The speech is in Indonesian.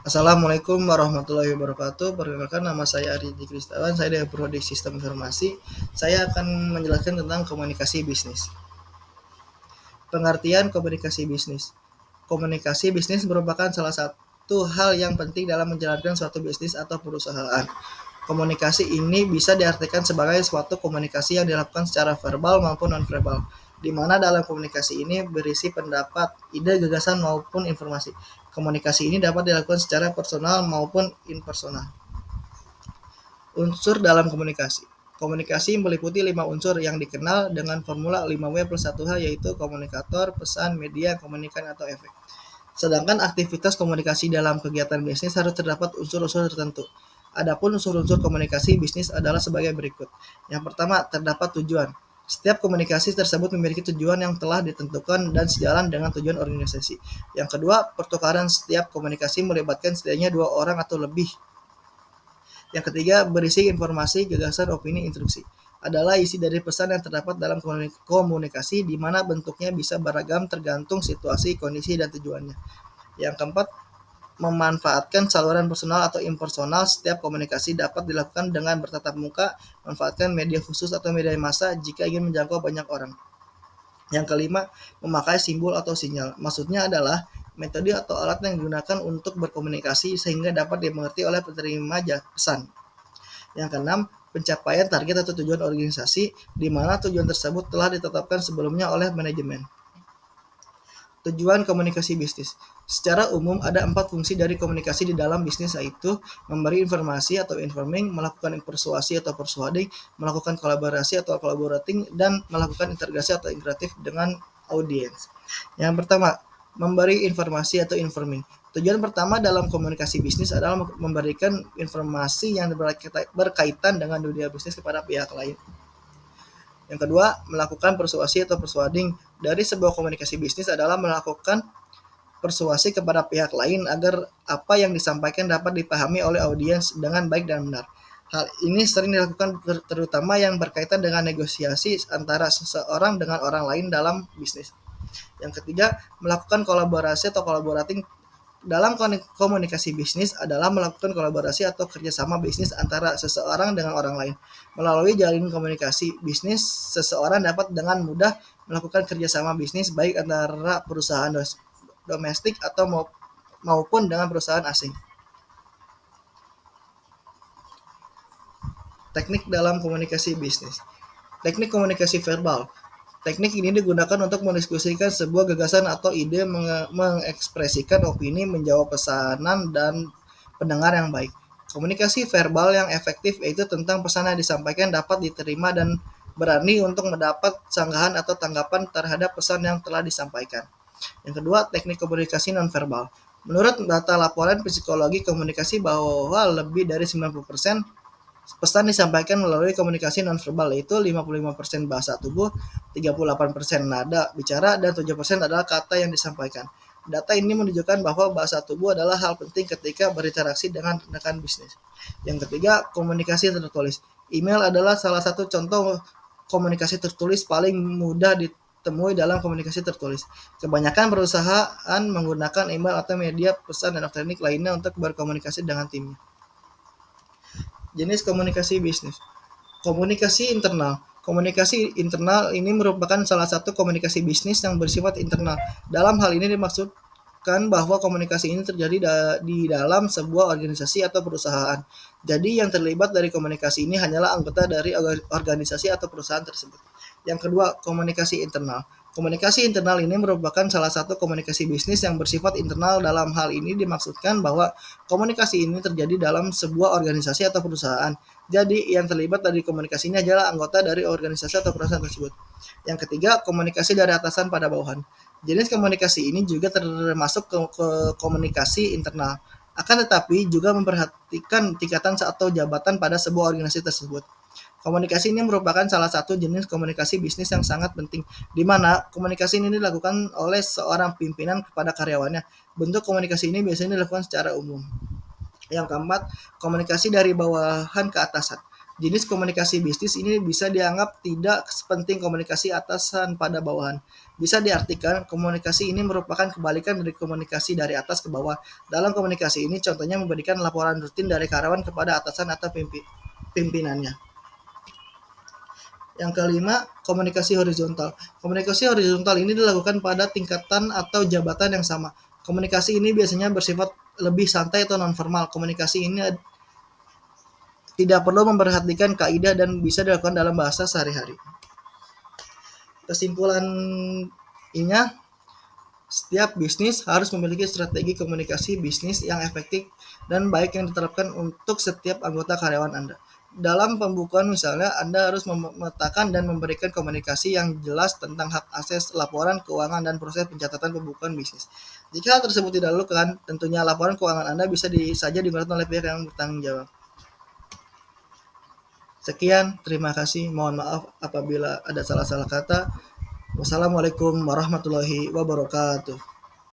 Assalamualaikum warahmatullahi wabarakatuh. Perkenalkan, nama saya Ari Kristawan. Saya dari Prodi Sistem Informasi. Saya akan menjelaskan tentang komunikasi bisnis. Pengertian komunikasi bisnis. Komunikasi bisnis merupakan salah satu hal yang penting dalam menjalankan suatu bisnis atau perusahaan. Komunikasi ini bisa diartikan sebagai suatu komunikasi yang dilakukan secara verbal maupun non-verbal, di mana dalam komunikasi ini berisi pendapat, ide, gagasan, maupun informasi. Komunikasi ini dapat dilakukan secara personal maupun impersonal. Unsur dalam komunikasi. Komunikasi meliputi 5 unsur yang dikenal dengan formula 5W+1H, yaitu komunikator, pesan, media, komunikan, atau efek. Sedangkan aktivitas komunikasi dalam kegiatan bisnis harus terdapat unsur-unsur tertentu. Adapun unsur-unsur komunikasi bisnis adalah sebagai berikut. Yang pertama, terdapat tujuan. Setiap komunikasi tersebut memiliki tujuan yang telah ditentukan dan sejalan dengan tujuan organisasi. Yang kedua, pertukaran. Setiap komunikasi melibatkan setidaknya 2 orang atau lebih. Yang ketiga, berisi informasi, gagasan, opini, instruksi. Adalah isi dari pesan yang terdapat dalam komunikasi, di mana bentuknya bisa beragam tergantung situasi, kondisi, dan tujuannya. Yang keempat, memanfaatkan saluran personal atau impersonal. Setiap komunikasi dapat dilakukan dengan bertatap muka, manfaatkan media khusus atau media massa jika ingin menjangkau banyak orang. Yang kelima, memakai simbol atau sinyal. Maksudnya adalah metode atau alat yang digunakan untuk berkomunikasi sehingga dapat dimengerti oleh penerima pesan. Yang keenam, pencapaian target atau tujuan organisasi, di mana tujuan tersebut telah ditetapkan sebelumnya oleh manajemen. Tujuan komunikasi bisnis. Secara umum ada 4 fungsi dari komunikasi di dalam bisnis, yaitu memberi informasi atau informing, melakukan persuasi atau persuading, melakukan kolaborasi atau collaborating, dan melakukan integrasi atau integratif dengan audiens. Yang pertama, memberi informasi atau informing. Tujuan pertama dalam komunikasi bisnis adalah memberikan informasi yang berkaitan dengan dunia bisnis kepada pihak lain. Yang kedua, melakukan persuasi atau persuading. Dari sebuah komunikasi bisnis adalah melakukan persuasi kepada pihak lain agar apa yang disampaikan dapat dipahami oleh audiens dengan baik dan benar. Hal ini sering dilakukan terutama yang berkaitan dengan negosiasi antara seseorang dengan orang lain dalam bisnis. Yang ketiga, melakukan kolaborasi atau collaborating. Dalam komunikasi bisnis adalah melakukan kolaborasi atau kerjasama bisnis antara seseorang dengan orang lain. Melalui jalin komunikasi bisnis, seseorang dapat dengan mudah melakukan kerjasama bisnis baik antara perusahaan domestik atau maupun dengan perusahaan asing. Teknik dalam komunikasi bisnis. Teknik komunikasi verbal. Teknik ini digunakan untuk mendiskusikan sebuah gagasan atau ide, mengekspresikan opini, menjawab pesanan, dan pendengar yang baik. Komunikasi verbal yang efektif yaitu tentang pesan yang disampaikan dapat diterima dan berani untuk mendapat sanggahan atau tanggapan terhadap pesan yang telah disampaikan. Yang kedua, teknik komunikasi nonverbal. Menurut data laporan psikologi komunikasi bahwa lebih dari 90% pesan disampaikan melalui komunikasi nonverbal, yaitu 55% bahasa tubuh, 38% nada bicara, dan 7% adalah kata yang disampaikan. Data ini menunjukkan bahwa bahasa tubuh adalah hal penting ketika berinteraksi dengan rekan bisnis. Yang ketiga, komunikasi tertulis. Email adalah salah satu contoh komunikasi tertulis paling mudah ditemui dalam komunikasi tertulis. Kebanyakan perusahaan menggunakan email atau media pesan elektronik lainnya untuk berkomunikasi dengan timnya. Jenis komunikasi bisnis. Komunikasi internal. Komunikasi internal ini merupakan salah satu komunikasi bisnis yang bersifat internal. Dalam hal ini dimaksudkan bahwa komunikasi ini terjadi di dalam sebuah organisasi atau perusahaan. Jadi yang terlibat dari komunikasi ini hanyalah anggota dari organisasi atau perusahaan tersebut. Yang kedua, komunikasi internal. Komunikasi internal ini merupakan salah satu komunikasi bisnis yang bersifat internal. Dalam hal ini dimaksudkan bahwa komunikasi ini terjadi dalam sebuah organisasi atau perusahaan. Jadi yang terlibat dari komunikasi ini adalah anggota dari organisasi atau perusahaan tersebut. Yang ketiga, komunikasi dari atasan pada bawahan. Jenis komunikasi ini juga termasuk ke komunikasi internal. Akan tetapi juga memperhatikan tingkatan atau jabatan pada sebuah organisasi tersebut. Komunikasi ini merupakan salah satu jenis komunikasi bisnis yang sangat penting, di mana komunikasi ini dilakukan oleh seorang pimpinan kepada karyawannya. Bentuk komunikasi ini biasanya dilakukan secara umum. Yang keempat, komunikasi dari bawahan ke atasan. Jenis komunikasi bisnis ini bisa dianggap tidak sepenting komunikasi atasan pada bawahan. Bisa diartikan komunikasi ini merupakan kebalikan dari komunikasi dari atas ke bawah. Dalam komunikasi ini contohnya memberikan laporan rutin dari karyawan kepada atasan atau pimpinannya. Yang kelima, komunikasi horizontal. Komunikasi horizontal ini dilakukan pada tingkatan atau jabatan yang sama. Komunikasi ini biasanya bersifat lebih santai atau nonformal. Komunikasi ini tidak perlu memperhatikan kaidah dan bisa dilakukan dalam bahasa sehari-hari. Kesimpulannya, setiap bisnis harus memiliki strategi komunikasi bisnis yang efektif dan baik yang diterapkan untuk setiap anggota karyawan Anda. Dalam pembukuan misalnya, Anda harus memetakan dan memberikan komunikasi yang jelas tentang hak akses, laporan keuangan, dan proses pencatatan pembukuan bisnis. Jika hal tersebut tidak dilakukan, tentunya laporan keuangan Anda bisa saja digunakan oleh pihak yang bertanggung jawab. Sekian, terima kasih. Mohon maaf apabila ada salah-salah kata. Wassalamualaikum warahmatullahi wabarakatuh.